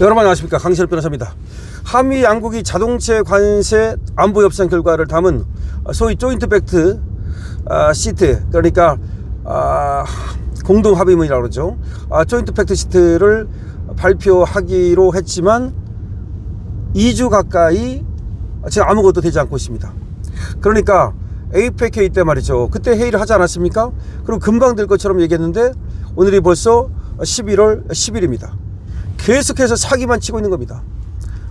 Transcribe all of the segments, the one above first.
여러분 안녕하십니까, 강신업 변호사입니다. 한미 양국이 자동차 관세 안보 협상 결과를 담은 소위 조인트 팩트 시트, 그러니까 공동 합의문이라고 그러죠. 조인트 팩트 시트를 발표하기로 했지만 2주 가까이 지금 아무것도 되지 않고 있습니다. 그러니까 APEC 때 말이죠, 그때 회의를 하지 않았습니까? 그리고 금방 될 것처럼 얘기했는데 오늘이 벌써 11월 10일입니다. 계속해서 사기만 치고 있는 겁니다.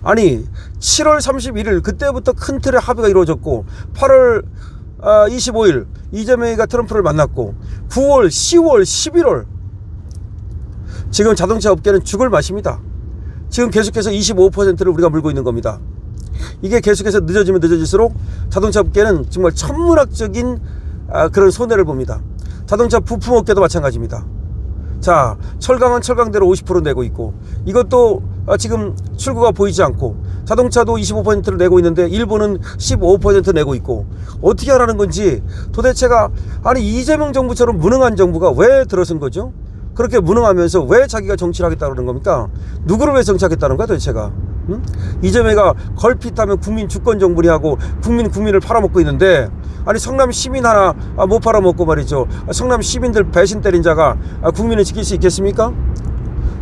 아니 7월 31일 그때부터 큰 틀의 합의가 이루어졌고, 8월 25일 이재명이가 트럼프를 만났고, 9월 10월 11월 지금 자동차 업계는 죽을 맛입니다. 지금 계속해서 25%를 우리가 물고 있는 겁니다. 이게 계속해서 늦어지면 늦어질수록 자동차 업계는 정말 천문학적인 그런 손해를 봅니다. 자동차 부품 업계도 마찬가지입니다. 자, 철강은 철강대로 50% 내고 있고, 이것도 지금 출구가 보이지 않고, 자동차도 25%를 내고 있는데 일본은 15% 내고 있고, 어떻게 하라는 건지 도대체가, 아니 이재명 정부처럼 무능한 정부가 왜 들어선 거죠? 그렇게 무능하면서 왜 자기가 정치를 하겠다고 그러는 겁니까? 누구를 왜 정치하겠다는 거야 도대체가? 응? 이재명이가 걸핏하면 국민 주권 정부니 하고 국민을 팔아먹고 있는데, 아니 성남 시민 하나 못 팔아먹고 말이죠, 성남 시민들 배신 때린 자가 국민을 지킬 수 있겠습니까?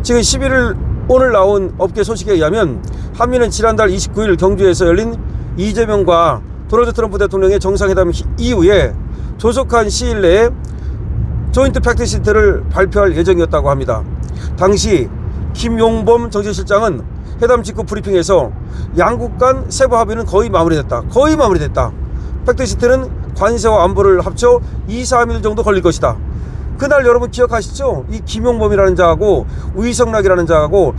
지금 11일 오늘 나온 업계 소식에 의하면 한미는 지난달 29일 경주에서 열린 이재명과 도널드 트럼프 대통령의 정상회담 이후에 조속한 시일 내에 조인트 팩트 시트를 발표할 예정이었다고 합니다. 당시 김용범 정책실장은 회담 직후 브리핑에서 양국 간 세부 합의는 거의 마무리됐다. 팩트 시트는 관세와 안보를 합쳐 2-3일 정도 걸릴 것이다. 그날 여러분 기억하시죠? 이 김용범이라는 자하고 우이성락이라는 자하고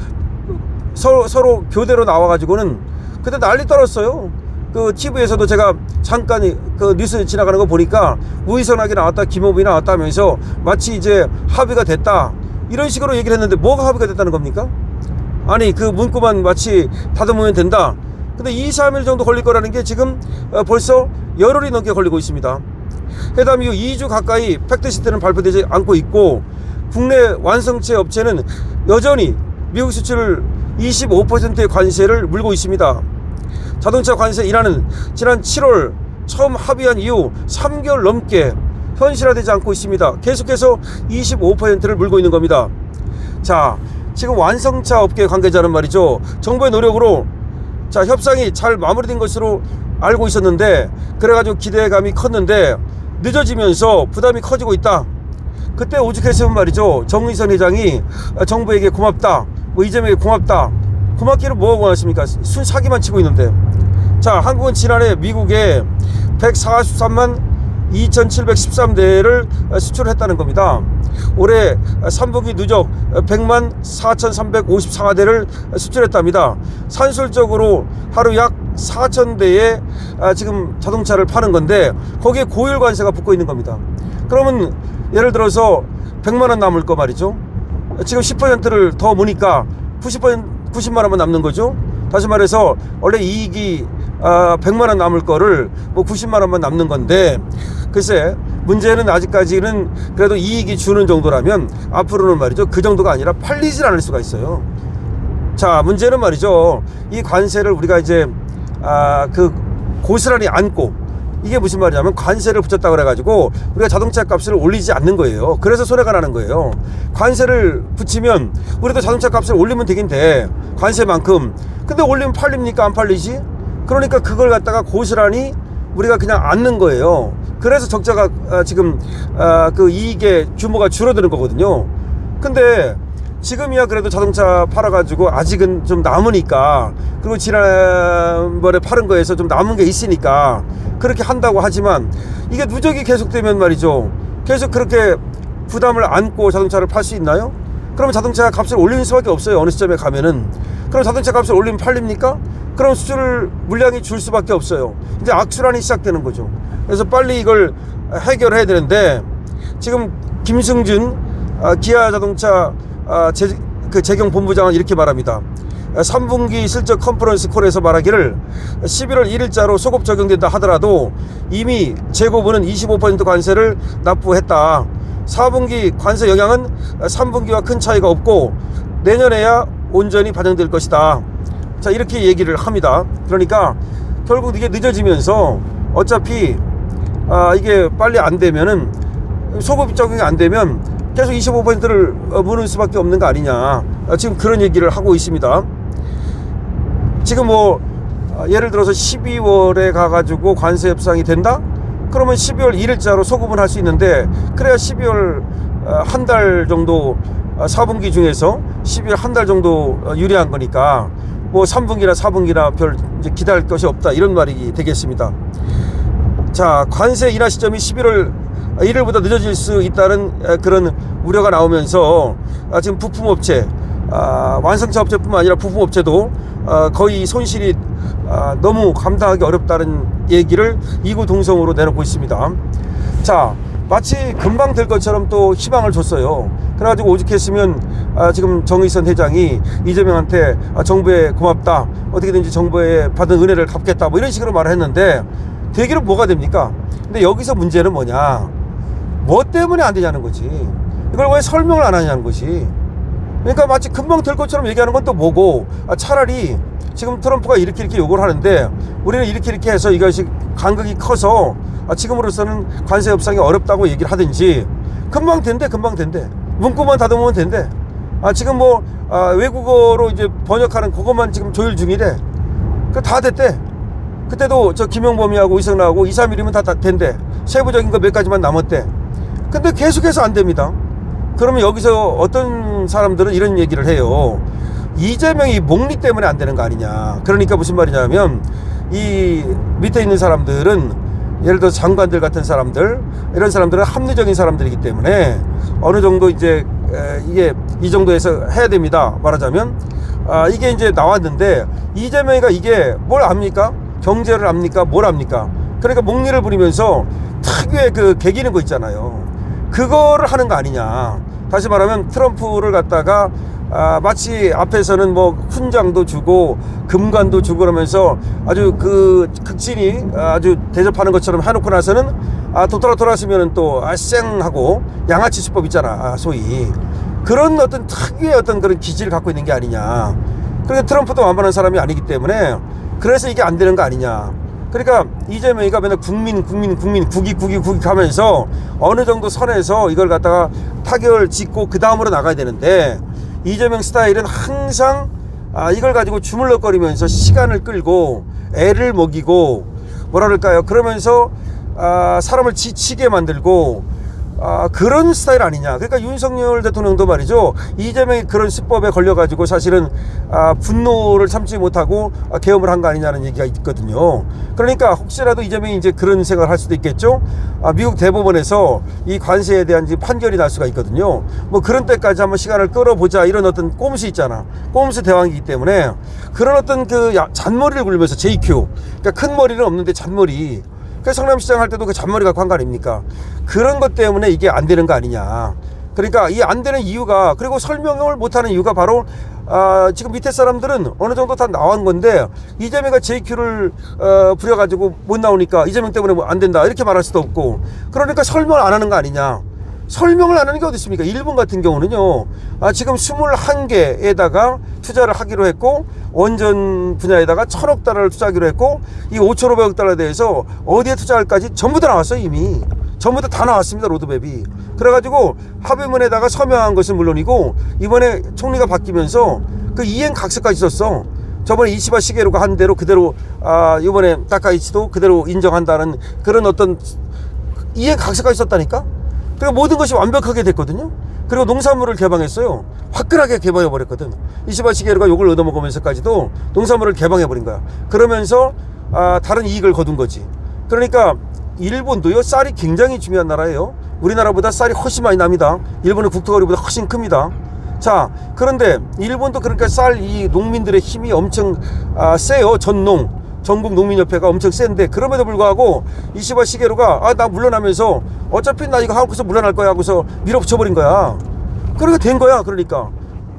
서로 교대로 나와가지고는 그때 난리 떨었어요. 그 TV에서도 제가 잠깐 그 뉴스 지나가는 거 보니까 우이성락이 나왔다, 김용범이 나왔다 하면서 마치 이제 합의가 됐다 이런 식으로 얘기를 했는데, 뭐가 합의가 됐다는 겁니까? 아니 그 문구만 마치 다듬으면 된다. 근데 2-3일 정도 걸릴 거라는 게 지금 벌써 열흘이 넘게 걸리고 있습니다. 회담 이후 2주 가까이 팩트시트는 발표되지 않고 있고, 국내 완성체 업체는 여전히 미국 수출 25%의 관세를 물고 있습니다. 자동차 관세 인하는 지난 7월 처음 합의한 이후 3개월 넘게 현실화되지 않고 있습니다. 계속해서 25%를 물고 있는 겁니다. 자, 지금 완성차 업계 관계자는 말이죠, 정부의 노력으로 자 협상이 잘 마무리된 것으로 알고 있었는데, 그래가지고 기대감이 컸는데 늦어지면서 부담이 커지고 있다. 그때 오죽했으면 말이죠, 정의선 회장이 정부에게 고맙다, 뭐 이재명에게 고맙다. 고맙기를 뭐가 고맙습니까? 순 사기만 치고 있는데. 자, 한국은 지난해 미국에 143만 2,713대를 수출했다는 겁니다. 올해 3분기 누적 100만 4,354대를 수출했답니다. 산술적으로 하루 약 4,000대의 지금 자동차를 파는 건데, 거기에 고율 관세가 붙고 있는 겁니다. 그러면 예를 들어서 100만 원 남을 거 말이죠, 지금 10%를 더 모니까 90만 원만 남는 거죠. 다시 말해서 원래 이익이 100만 원 남을 거를 뭐 90만 원만 남는 건데, 글쎄 문제는 아직까지는 그래도 이익이 주는 정도라면 앞으로는 말이죠, 그 정도가 아니라 팔리질 않을 수가 있어요. 자, 문제는 말이죠, 이 관세를 우리가 이제 그 고스란히 안고, 이게 무슨 말이냐면 관세를 붙였다고 그래가지고 우리가 자동차 값을 올리지 않는 거예요. 그래서 손해가 나는 거예요. 관세를 붙이면 우리도 자동차 값을 올리면 되긴 돼, 관세만큼. 근데 올리면 팔립니까? 안 팔리지? 그러니까 그걸 갖다가 고스란히 우리가 그냥 안는 거예요. 그래서 적자가 지금 그 이익의 규모가 줄어드는 거거든요. 근데 지금이야 그래도 자동차 팔아가지고 아직은 좀 남으니까, 그리고 지난번에 팔은 거에서 좀 남은 게 있으니까 그렇게 한다고 하지만, 이게 누적이 계속되면 말이죠, 계속 그렇게 부담을 안고 자동차를 팔 수 있나요? 그럼 자동차 값을 올리는 수밖에 없어요. 어느 시점에 가면은. 그럼 자동차 값을 올리면 팔립니까? 그럼 수출 물량이 줄 수밖에 없어요. 이제 악순환이 시작되는 거죠. 그래서 빨리 이걸 해결해야 되는데, 지금 김승준 기아 자동차 재경 본부장은 이렇게 말합니다. 3분기 실적 컨퍼런스 콜에서 말하기를 11월 1일자로 소급 적용된다 하더라도 이미 재고부는 25% 관세를 납부했다. 4분기 관세 영향은 3분기와 큰 차이가 없고 내년에야 온전히 반영될 것이다. 자, 이렇게 얘기를 합니다. 그러니까 결국 이게 늦어지면서 어차피 이게 빨리 안 되면은 소급 적용이 안 되면 계속 25%를 무는 수밖에 없는 거 아니냐. 지금 그런 얘기를 하고 있습니다. 지금 뭐 예를 들어서 12월에 가가지고 관세 협상이 된다? 그러면 12월 1일자로 소급은 할 수 있는데, 그래야 12월 한 달 정도 4분기 중에서 12월 한 달 정도 유리한 거니까 뭐 3분기나 4분기나 별 이제 기다릴 것이 없다, 이런 말이 되겠습니다. 자, 관세 인하 시점이 11월 1일보다 늦어질 수 있다는 그런 우려가 나오면서 지금 부품업체, 완성차 업체뿐만 아니라 부품업체도 거의 손실이 너무 감당하기 어렵다는 얘기를 이구동성으로 내놓고 있습니다. 자, 마치 금방 될 것처럼 또 희망을 줬어요. 그래가지고 오죽했으면 지금 정의선 회장이 이재명한테 정부에 고맙다, 어떻게든지 정부에 받은 은혜를 갚겠다, 뭐 이런 식으로 말을 했는데 되기는 뭐가 됩니까? 근데 여기서 문제는 뭐냐, 뭐 때문에 안 되냐는 거지. 이걸 왜 설명을 안 하냐는 것이. 그러니까 마치 금방 될 것처럼 얘기하는 건 또 뭐고, 차라리 지금 트럼프가 이렇게 요구를 하는데 우리는 이렇게 해서 이것이 간극이 커서 지금으로서는 관세 협상이 어렵다고 얘기를 하든지, 금방 된대. 문구만 다듬으면 된대. 지금 뭐 외국어로 이제 번역하는 그것만 지금 조율 중이래. 그 다 됐대. 그때도 저 김용범이하고 이성락하고 2, 3일이면 다 된대. 세부적인 거 몇 가지만 남았대. 근데 계속해서 안 됩니다. 그러면 여기서 어떤 사람들은 이런 얘기를 해요. 이재명이 목리 때문에 안 되는 거 아니냐. 그러니까 무슨 말이냐면, 이 밑에 있는 사람들은 예를 들어 장관들 같은 사람들, 이런 사람들은 합리적인 사람들이기 때문에 어느 정도 이제 이게 이 정도에서 해야 됩니다, 말하자면. 이게 이제 나왔는데 이재명이가 이게 뭘 압니까? 경제를 압니까? 뭘 압니까? 그러니까 목리를 부리면서 특유의 그 개기는 거 있잖아요. 그거를 하는 거 아니냐. 다시 말하면 트럼프를 갖다가 마치 앞에서는 뭐 훈장도 주고 금관도 주고 그러면서 아주 그 극진히 아주 대접하는 것처럼 해놓고 나서는 돌아서면은 또 쌩하고 양아치 수법 있잖아, 소위. 그런 어떤 특유의 어떤 그런 기질을 갖고 있는 게 아니냐. 그러니까 트럼프도 만만한 사람이 아니기 때문에 그래서 이게 안 되는 거 아니냐. 그러니까 이재명이가 맨날 국민 국익 하면서 어느 정도 선에서 이걸 갖다가 타결 짓고 그 다음으로 나가야 되는데, 이재명 스타일은 항상 이걸 가지고 주물럭거리면서 시간을 끌고 애를 먹이고 뭐라 그럴까요, 그러면서 사람을 지치게 만들고 그런 스타일 아니냐. 그러니까 윤석열 대통령도 말이죠, 이재명이 그런 수법에 걸려가지고 사실은 분노를 참지 못하고 계엄을 한 거 아니냐는 얘기가 있거든요. 그러니까 혹시라도 이재명이 이제 그런 생각을 할 수도 있겠죠. 미국 대법원에서 이 관세에 대한 판결이 날 수가 있거든요. 뭐 그런 때까지 한번 시간을 끌어보자, 이런 어떤 꼼수 있잖아. 꼼수 대왕이기 때문에 그런 어떤 그 잔머리를 굴리면서 JQ, 그러니까 큰 머리는 없는데 잔머리. 그래서 성남시장 할 때도 그 잔머리 갖고 한 거 아닙니까? 그런 것 때문에 이게 안 되는 거 아니냐. 그러니까 이 안 되는 이유가, 그리고 설명을 못하는 이유가 바로 지금 밑에 사람들은 어느 정도 다 나온 건데 이재명이 JQ를 부려가지고 못 나오니까 이재명 때문에 뭐 안 된다 이렇게 말할 수도 없고, 그러니까 설명을 안 하는 거 아니냐. 설명을 안 하는 게 어디 있습니까? 일본 같은 경우는요, 지금 21개에다가 투자를 하기로 했고, 원전 분야에다가 1,000억 달러를 투자하기로 했고, 이 5,500억 달러에 대해서 어디에 투자할까지 전부 다 나왔어요. 이미 전부 다 나왔습니다, 로드맵이. 그래가지고 합의문에다가 서명한 것은 물론이고, 이번에 총리가 바뀌면서 그 이행 각서까지 썼어. 저번에 이시바 시게루가 한 대로 그대로 이번에 다카이치도 그대로 인정한다는 그런 어떤 이행 각서까지 썼다니까. 그리고 모든 것이 완벽하게 됐거든요. 그리고 농산물을 개방했어요. 화끈하게 개방해버렸거든. 이시바 시게루가 욕을 얻어먹으면서까지도 농산물을 개방해버린 거야. 그러면서 다른 이익을 거둔 거지. 그러니까 일본도요, 쌀이 굉장히 중요한 나라예요. 우리나라보다 쌀이 훨씬 많이 납니다. 일본의 국토거리보다 훨씬 큽니다. 자, 그런데 일본도 그러니까 쌀 이 농민들의 힘이 엄청 세요. 전국 농민협회가 엄청 센데, 그럼에도 불구하고 이시바 시게루가 나 물러나면서 어차피 나 이거 하고서 물러날 거야 하고서 밀어붙여버린 거야. 그러니까 된 거야. 그러니까.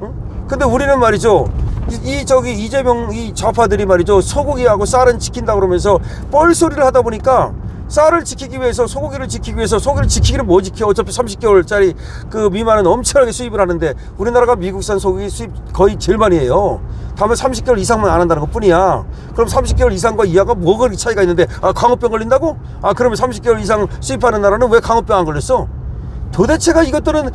응? 근데 우리는 말이죠, 이재명 이 좌파들이 말이죠, 소고기하고 쌀은 지킨다 그러면서 뻘소리를 하다 보니까 쌀을 지키기 위해서, 소고기를 지키기 위해서, 소고기를 지키기는 뭐 지켜? 어차피 30개월짜리 그 미만은 엄청나게 수입을 하는데, 우리나라가 미국산 소고기 수입 거의 제일 많이 해요. 다음에 30개월 이상만 안 한다는 것 뿐이야. 그럼 30개월 이상과 이하가 뭐 그렇게 차이가 있는데, 광우병 걸린다고? 그러면 30개월 이상 수입하는 나라는 왜 광우병 안 걸렸어? 도대체가 이것들은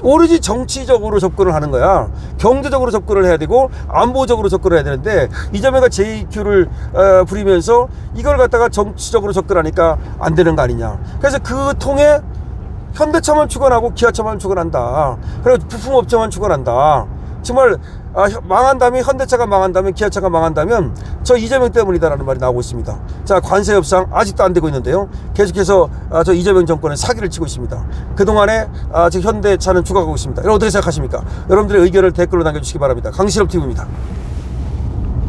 오로지 정치적으로 접근을 하는 거야. 경제적으로 접근을 해야 되고 안보적으로 접근을 해야 되는데, 이재명가 JQ를 부리면서 이걸 갖다가 정치적으로 접근하니까 안 되는 거 아니냐. 그래서 그 통에 현대차만 추간하고 기아차만 추간한다. 그리고 부품업체만 추간한다. 정말 망한다면, 현대차가 망한다면, 기아차가 망한다면 저 이재명 때문이다라는 말이 나오고 있습니다. 자, 관세 협상 아직도 안 되고 있는데요. 계속해서 저 이재명 정권은 사기를 치고 있습니다. 그동안에 지금 현대차는 죽어가고 있습니다. 여러분 어떻게 생각하십니까? 여러분들의 의견을 댓글로 남겨주시기 바랍니다. 강신업 TV입니다.